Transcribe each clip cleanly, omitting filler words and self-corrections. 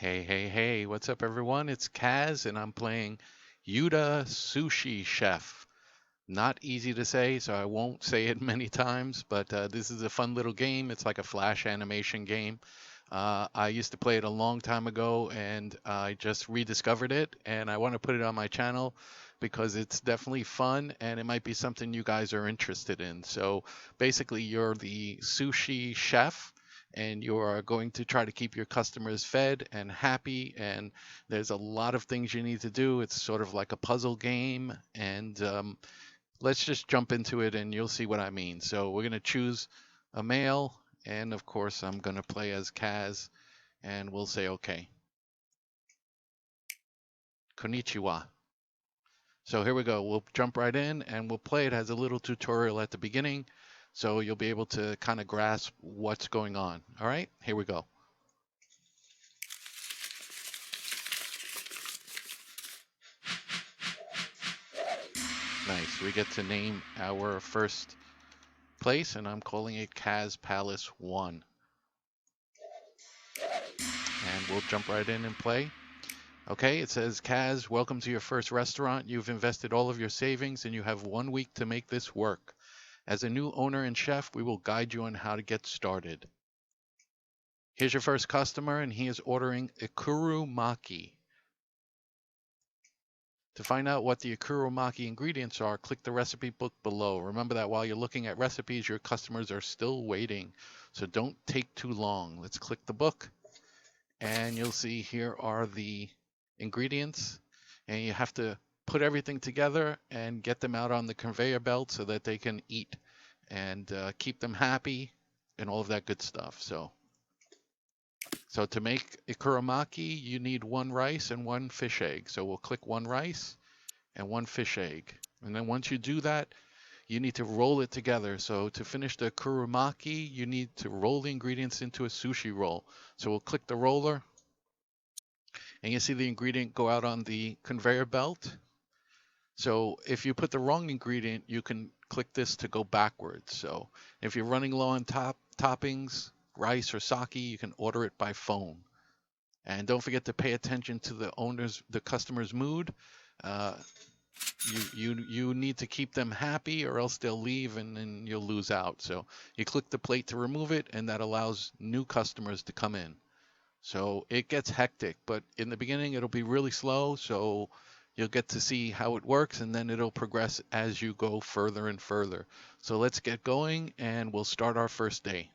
Hey, hey, hey, what's up, everyone? It's Kaz, and I'm playing Youda Sushi Chef. Not easy to say, so I won't say it many times, but this is a fun little game. It's like a flash animation game. I used to play it a long time ago, and I just rediscovered it, and I want to put it on my channel because it's definitely fun, and it might be something you guys are interested in. So basically, you're the sushi chef, and you are going to try to keep your customers fed and happy, and there's a lot of things you need to do. It's sort of like a puzzle game, and let's just jump into it and you'll see what I mean. So we're going to choose a male, and of course, I'm going to play as Kaz, and we'll say okay. Konnichiwa. So here we go. We'll jump right in and we'll play. It has a little tutorial at the beginning, so you'll be able to kind of grasp what's going on. All right, here we go. Nice. We get to name our first place, and I'm calling it Kaz Palace 1. And we'll jump right in and play. Okay, it says, Kaz, welcome to your first restaurant. You've invested all of your savings and you have 1 week to make this work. As a new owner and chef, we will guide you on how to get started. Here's your first customer, and he is ordering ikuru maki. To find out what the ikuru maki ingredients are, click the recipe book below. Remember that while you're looking at recipes, your customers are still waiting, so don't take too long. Let's click the book, and you'll see here are the ingredients, and you have to put everything together and get them out on the conveyor belt so that they can eat and keep them happy and all of that good stuff. So to make ikuramaki, you need 1 rice and 1 fish egg. So we'll click 1 rice and 1 fish egg. And then once you do that, you need to roll it together. So to finish the ikuramaki, you need to roll the ingredients into a sushi roll. So we'll click the roller, and you see the ingredient go out on the conveyor belt. So if you put the wrong ingredient, you can click this to go backwards. So if you're running low on toppings, rice or sake, you can order it by phone. And don't forget to pay attention to the customer's mood. Uh, you need to keep them happy, or else they'll leave and then you'll lose out. So you click the plate to remove it, and that allows new customers to come in. So it gets hectic, but in the beginning it'll be really slow, so you'll get to see how it works, and then it'll progress as you go further and further. So let's get going, and we'll start our first day.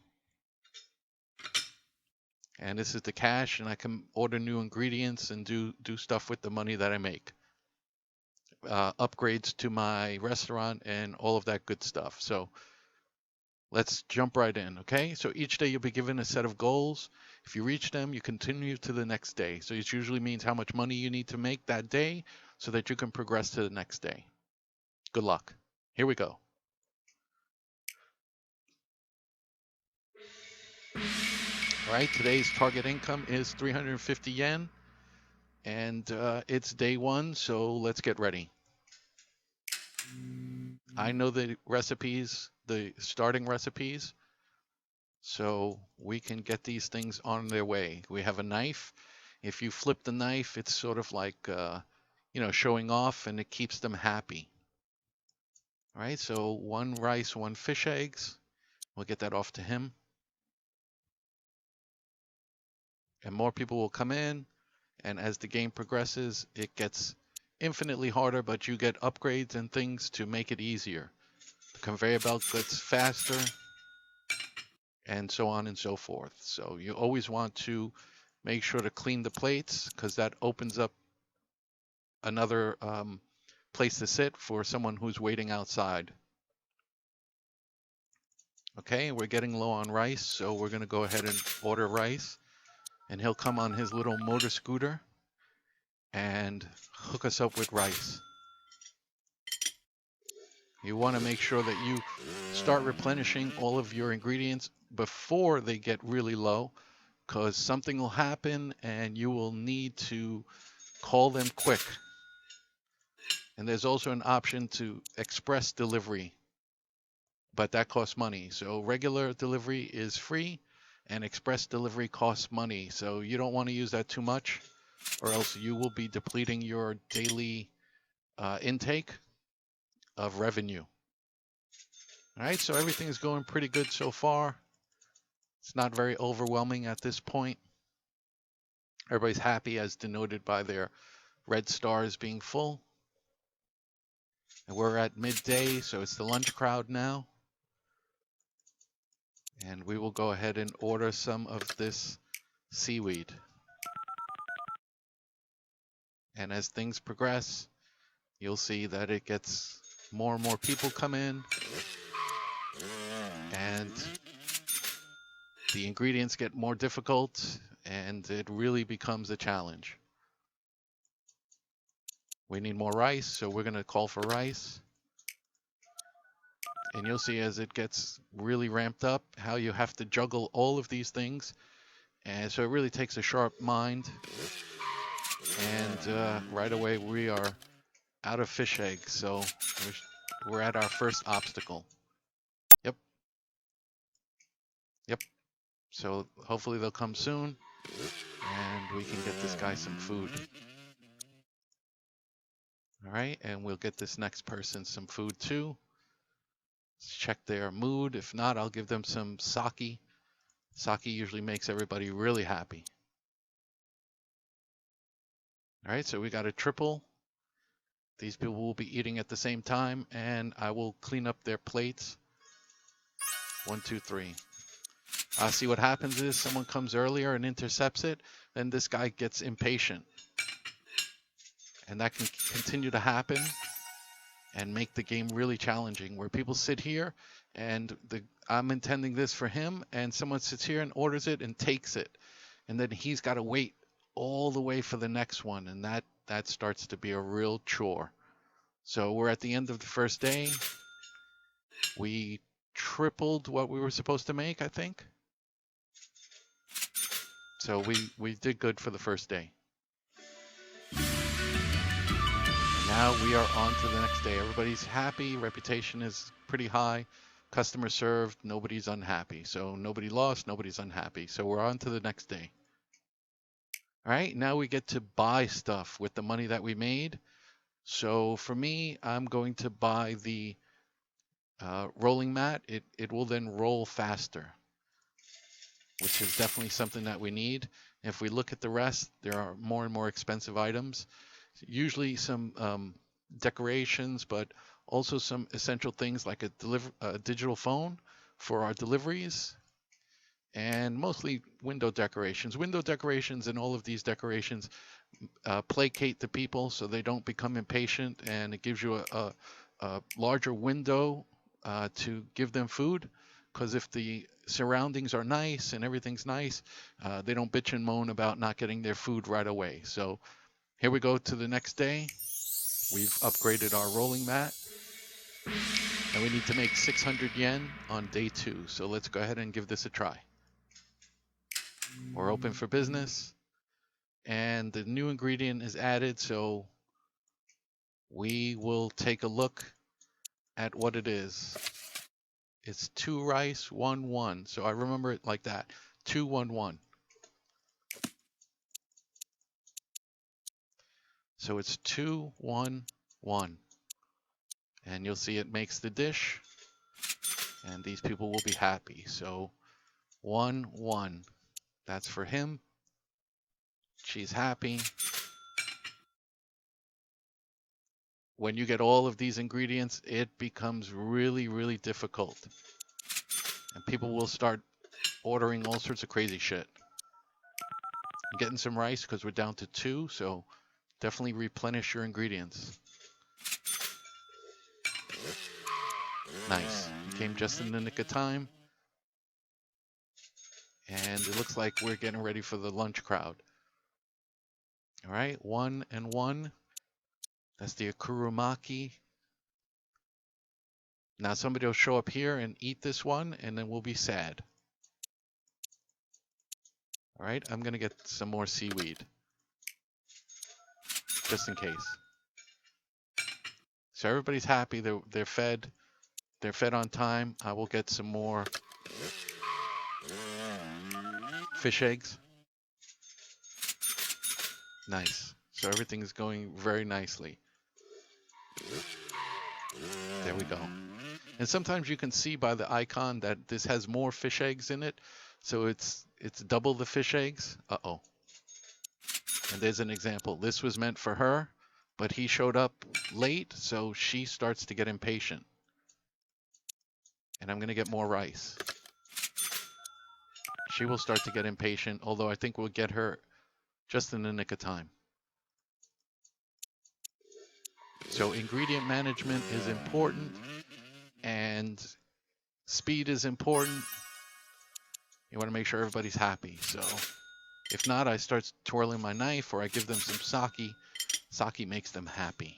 And this is the cash, and I can order new ingredients and do stuff with the money that I make. Upgrades to my restaurant and all of that good stuff. So let's jump right in, okay? So each day you'll be given a set of goals. If you reach them, you continue to the next day. So it usually means how much money you need to make that day so that you can progress to the next day. Good luck. Here we go. All right, today's target income is 350 yen, and it's day 1, so let's get ready. I know the recipes, the starting recipes, so we can get these things on their way. We have a knife. If you flip the knife, it's sort of like, showing off, and it keeps them happy. All right, so 1 rice, 1 fish eggs. We'll get that off to him. And more people will come in, and as the game progresses, it gets infinitely harder, but you get upgrades and things to make it easier. The conveyor belt gets faster, and so on and so forth. So you always want to make sure to clean the plates, because that opens up another place to sit for someone who's waiting outside. Okay, we're getting low on rice, so we're going to go ahead and order rice. And he'll come on his little motor scooter and hook us up with rice. You want to make sure that you start replenishing all of your ingredients before they get really low, because something will happen and you will need to call them quick. And there's also an option to express delivery, but that costs money. So regular delivery is free, and express delivery costs money. So you don't want to use that too much, or else you will be depleting your daily intake of revenue. All right, so everything is going pretty good so far. It's not very overwhelming at this point. Everybody's happy as denoted by their red stars being full. And we're at midday, so it's the lunch crowd now. And we will go ahead and order some of this seaweed. And as things progress, you'll see that it gets more and more people come in. And the ingredients get more difficult, and it really becomes a challenge. We need more rice, so we're going to call for rice. And you'll see as it gets really ramped up how you have to juggle all of these things. And so it really takes a sharp mind. And right away we are out of fish eggs, so we're at our first obstacle. Yep. So hopefully they'll come soon, and we can get this guy some food. All right, and we'll get this next person some food too. Let's check their mood. If not, I'll give them some sake. Sake usually makes everybody really happy. All right, so we got a triple. These people will be eating at the same time, and I will clean up their plates. 1, 2, 3. See, what happens is someone comes earlier and intercepts it, then this guy gets impatient. And that can continue to happen and make the game really challenging, where people sit here and I'm intending this for him, and someone sits here and orders it and takes it. And then he's got to wait all the way for the next one, and that starts to be a real chore. So we're at the end of the first day. We tripled what we were supposed to make, I think. So we did good for the first day. Now we are on to the next day. Everybody's happy. Reputation is pretty high. Customer served. Nobody's unhappy. So nobody lost. Nobody's unhappy. So we're on to the next day. All right. Now we get to buy stuff with the money that we made. So for me, I'm going to buy the rolling mat. It will then roll faster, which is definitely something that we need. If we look at the rest, there are more and more expensive items. Usually some decorations, but also some essential things like a digital phone for our deliveries, and mostly window decorations. Window decorations and all of these decorations placate the people so they don't become impatient, and it gives you a larger window to give them food. Because if the surroundings are nice and everything's nice, they don't bitch and moan about not getting their food right away. So here we go to the next day. We've upgraded our rolling mat, and we need to make 600 yen on day 2. So let's go ahead and give this a try. We're open for business, and the new ingredient is added, so we will take a look at what it is. It's 2 rice, 1, 1. So I remember it like that. 2, 1, 1. So it's 2, 1, 1. And you'll see it makes the dish, and these people will be happy. So 1, 1. That's for him. She's happy. When you get all of these ingredients, it becomes really, really difficult. And people will start ordering all sorts of crazy shit. I'm getting some rice because we're down to 2, so definitely replenish your ingredients. Nice. You came just in the nick of time. And it looks like we're getting ready for the lunch crowd. All right, 1 and 1. That's the akurumaki. Now somebody will show up here and eat this one, and then we'll be sad. All right, I'm going to get some more seaweed, just in case. So everybody's happy. They're fed. They're fed on time. I will get some more fish eggs. Nice. So everything is going very nicely. There we go. And sometimes you can see by the icon that this has more fish eggs in it. So it's double the fish eggs. Uh-oh. And there's an example. This was meant for her, but he showed up late, so she starts to get impatient. And I'm going to get more rice. She will start to get impatient, although I think we'll get her just in the nick of time. So ingredient management is important, and speed is important. You want to make sure everybody's happy. So if not, I start twirling my knife, or I give them some sake. Sake makes them happy.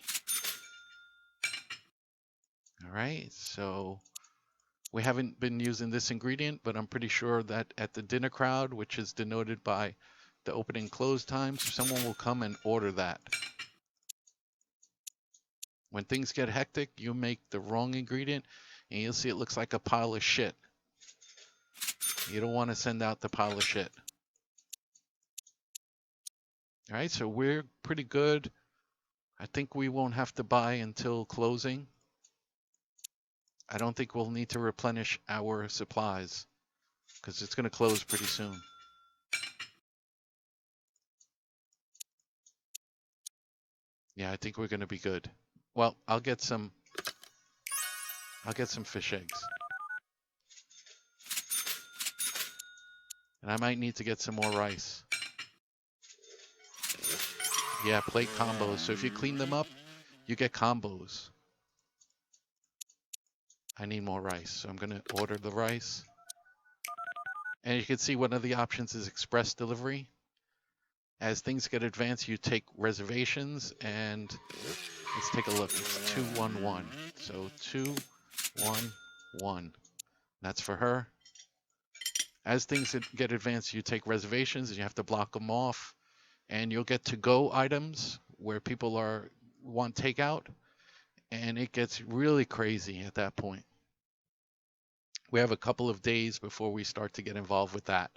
All right, so we haven't been using this ingredient, but I'm pretty sure that at the dinner crowd, which is denoted by the open and close times, someone will come and order that. When things get hectic, you make the wrong ingredient, and you'll see it looks like a pile of shit. You don't want to send out the pile of shit. All right, so we're pretty good. I think we won't have to buy until closing. I don't think we'll need to replenish our supplies because it's going to close pretty soon. Yeah, I think we're going to be good. Well, I'll get some fish eggs. And I might need to get some more rice. Yeah, plate combos. So if you clean them up, you get combos. I need more rice, so I'm going to order the rice. And you can see one of the options is express delivery. As things get advanced, you take reservations, and let's take a look. It's 211. So 211. That's for her. As things get advanced, you take reservations, and you have to block them off. And you'll get to-go items where people want takeout, and it gets really crazy at that point. We have a couple of days before we start to get involved with that.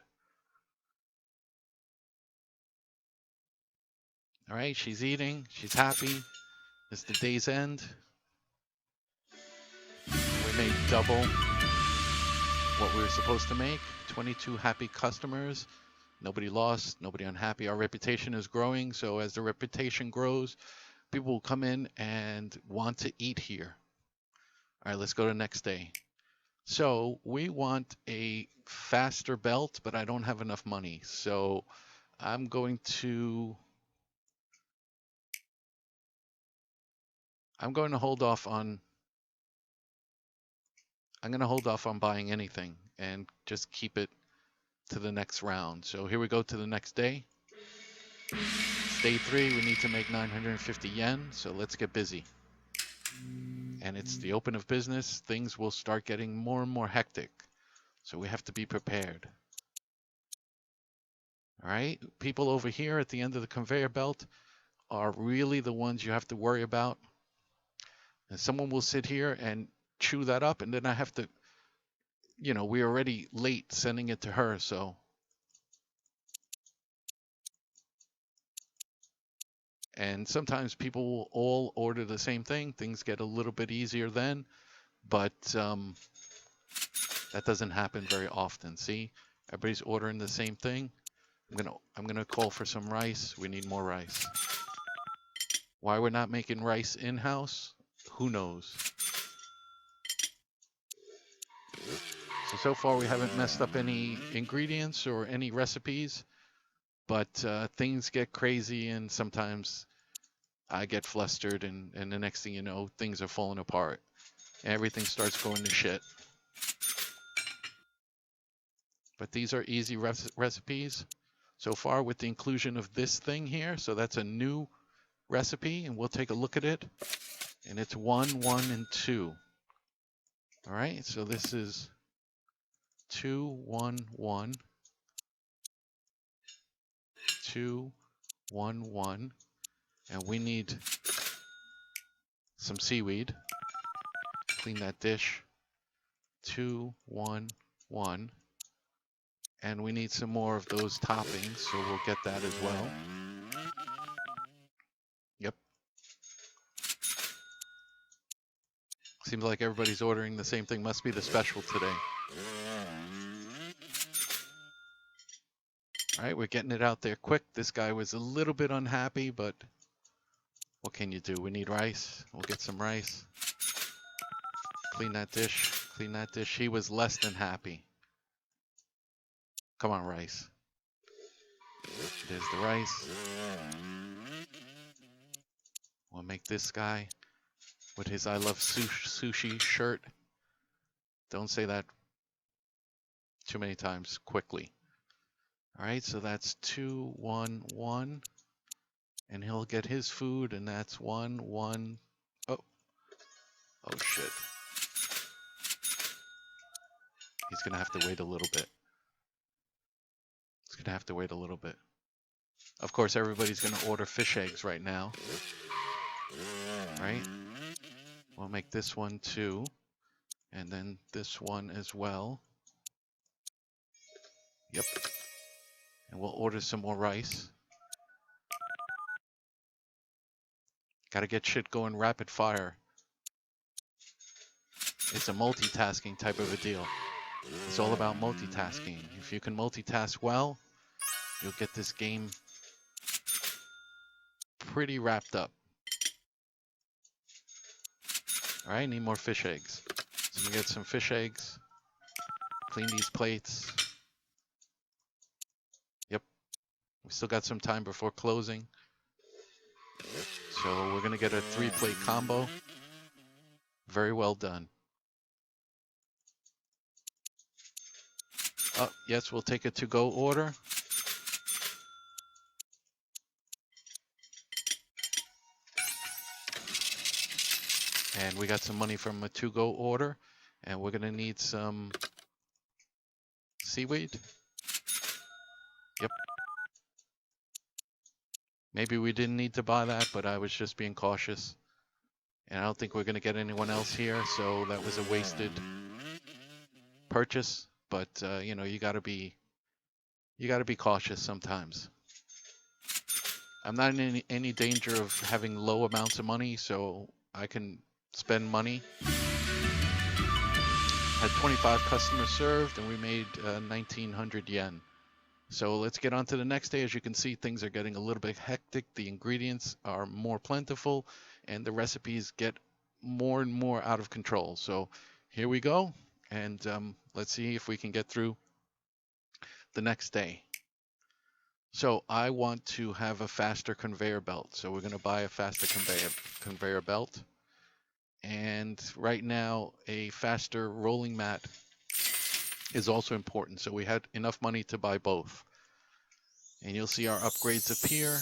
All right, she's eating, she's happy. It's the day's end. We made double what we were supposed to make. 22 happy customers. Nobody lost, nobody unhappy. Our reputation is growing, so as the reputation grows, people will come in and want to eat here. All right, let's go to the next day. So we want a faster belt, but I don't have enough money. So I'm going to hold off on buying anything and just keep it to the next round. So here we go to the next day. It's day 3. We need to make 950 yen. So let's get busy. And it's the open of business. Things will start getting more and more hectic. So we have to be prepared. All right. People over here at the end of the conveyor belt are really the ones you have to worry about. And someone will sit here and chew that up, and then I have to, we're already late sending it to her, so. And sometimes people will all order the same thing. Things get a little bit easier then, but that doesn't happen very often. See, everybody's ordering the same thing. I'm gonna call for some rice. We need more rice. Why we're not making rice in-house? Who knows? So far we haven't messed up any ingredients or any recipes, but things get crazy, and sometimes I get flustered, and the next thing you know, things are falling apart. Everything starts going to shit. But these are easy recipes so far with the inclusion of this thing here. So that's a new recipe, and we'll take a look at it. And it's 1, 1, and 2. All right, so this is 2, 1, 1. 2, 1, 1. And we need some seaweed. Clean that dish. 2, 1, 1. And we need some more of those toppings, so we'll get that as well. Yep. Seems like everybody's ordering the same thing. Must be the special today. All right, we're getting it out there quick. This guy was a little bit unhappy, but what can you do? We need rice. We'll get some rice. Clean that dish. Clean that dish. He was less than happy. Come on, rice. There's the rice. We'll make this guy with his I love sushi shirt. Don't say that too many times quickly. All right, so that's 2, 1, 1. And he'll get his food, and that's 1, 1. Oh. Oh, shit. He's going to have to wait a little bit. He's going to have to wait a little bit. Of course, everybody's going to order fish eggs right now. Right? We'll make this one too. And then this one as well. Yep. And we'll order some more rice. Gotta get shit going rapid fire. It's a multitasking type of a deal. It's all about multitasking. If you can multitask well, you'll get this game pretty wrapped up. All right, need more fish eggs. So I'm gonna get some fish eggs. Clean these plates. Yep. We still got some time before closing. So we're gonna get a 3-plate combo. Very well done. Oh, yes, we'll take a to-go order. And we got some money from a to-go order. And we're gonna need some seaweed. Yep. Maybe we didn't need to buy that, but I was just being cautious. And I don't think we're gonna get anyone else here, so that was a wasted purchase. But you know, you gotta be cautious sometimes. I'm not in any danger of having low amounts of money, so I can spend money. Had 25 customers served, and we made 1,900 yen. So let's get on to the next day. As you can see, things are getting a little bit hectic. The ingredients are more plentiful, and the recipes get more and more out of control. So here we go, and let's see if we can get through the next day. So I want to have a faster conveyor belt. So we're going to buy a faster conveyor belt. And right now, a faster rolling mat is also important. So we had enough money to buy both. And you'll see our upgrades appear.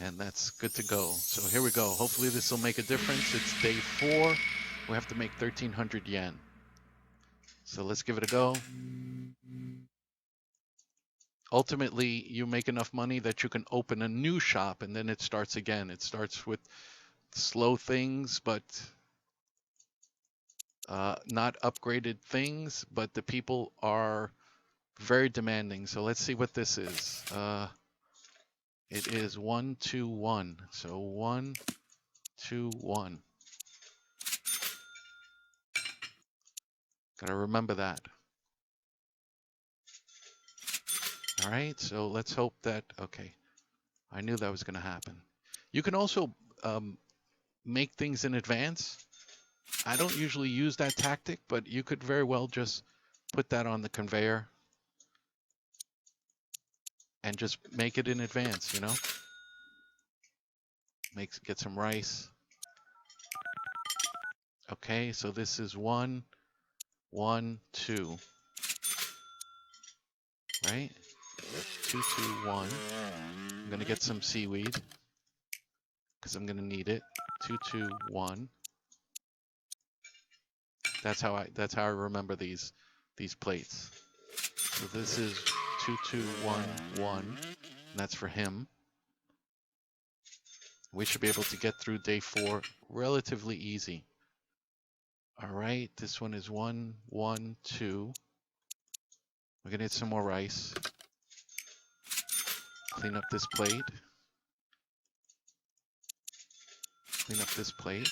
And that's good to go. So here we go. Hopefully this will make a difference. It's day 4. We have to make 1,300 yen. So let's give it a go. Ultimately, you make enough money that you can open a new shop, and then it starts again. It starts with slow things, but not upgraded things, but the people are very demanding. So let's see what this is. It is 1, 2, 1. So 1, 2, 1. Gotta remember that. All right, so let's hope that, okay. I knew that was gonna happen. You can also make things in advance. I don't usually use that tactic, but you could very well just put that on the conveyor and just make it in advance, you know? Get some rice. Okay, so this is 1, 1, 2. Right? 2, 2, 1. I'm gonna get some seaweed because I'm gonna need it. 2, 2, 1. That's how I remember these plates. So this is 2, 2, 1, 1. And that's for him. We should be able to get through day 4 relatively easy. All right, this one is 1, 1, 2. We're gonna get some more rice. Clean up this plate. Clean up this plate.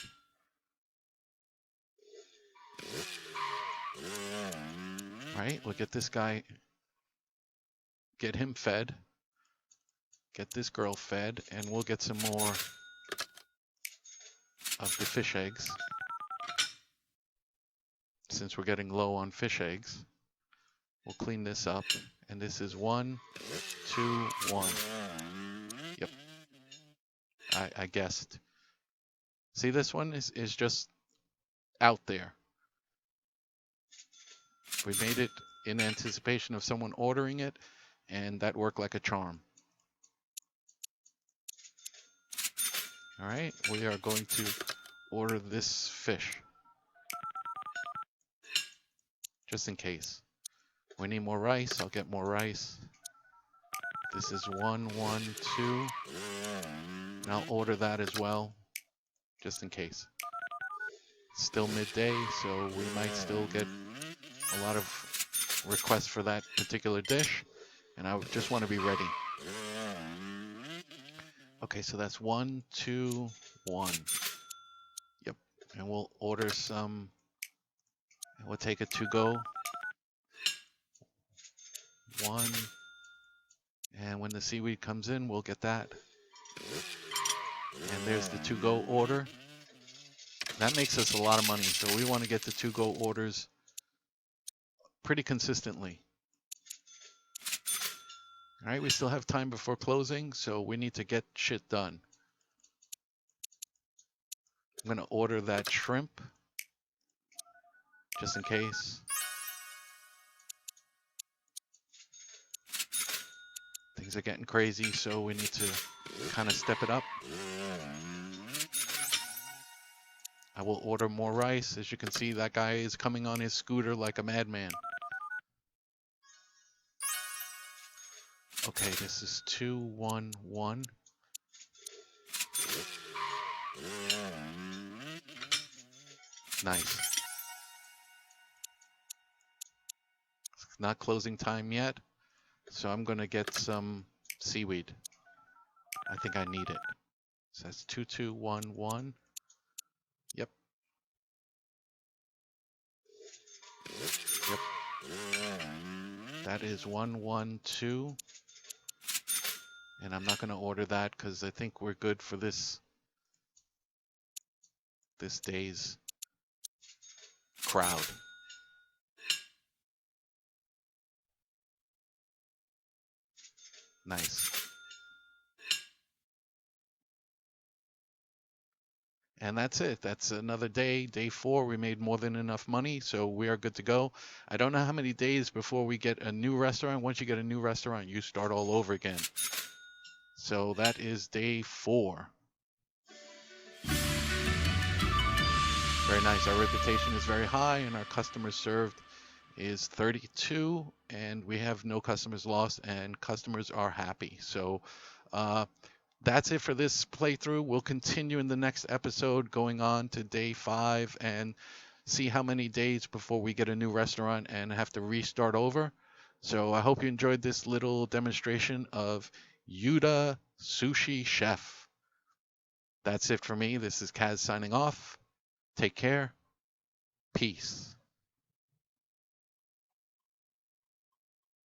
All right, we'll get this guy, get him fed. Get this girl fed, and we'll get some more of the fish eggs. Since we're getting low on fish eggs, we'll clean this up. And this is 1, 2, 1. Yep, I guessed. See, this one is just out there. We made it in anticipation of someone ordering it, and that worked like a charm. All right, we are going to order this fish. Just in case. We need more rice, I'll get more rice. This is 1, 1, 2. And I'll order that as well, just in case. It's still midday, so we might still get a lot of requests for that particular dish, and I just want to be ready. Okay, so that's 1, 2, 1. Yep, and we'll order some, and we'll take a to-go. 1, and when the seaweed comes in, we'll get that. And there's the to-go order. That makes us a lot of money, so we want to get the to-go orders pretty consistently. All right, we still have time before closing, so we need to get shit done. I'm going to order that shrimp, just in case. Things are getting crazy, so we need to kind of step it up. I will order more rice. As you can see, that guy is coming on his scooter like a madman. Okay, this is 2, 1, 1. Nice. It's not closing time yet, so I'm going to get some seaweed. I think I need it. So that's 2, 2, 1, 1. Yep. Yep. That is 1, 1, 2. And I'm not going to order that because I think we're good for this day's crowd. Nice. And that's it. That's another day. Day 4, we made more than enough money, so we are good to go. I don't know how many days before we get a new restaurant. Once you get a new restaurant, you start all over again. So that is day 4. Very nice. Our reputation is very high, and our customers served is 32, and we have no customers lost, and customers are happy. So that's it for this playthrough. We'll continue in the next episode, going on to day 5, and see how many days before we get a new restaurant and have to restart over. So I hope you enjoyed this little demonstration of Youda Sushi Chef. That's it for me. This is Kaz signing off. Take care. Peace.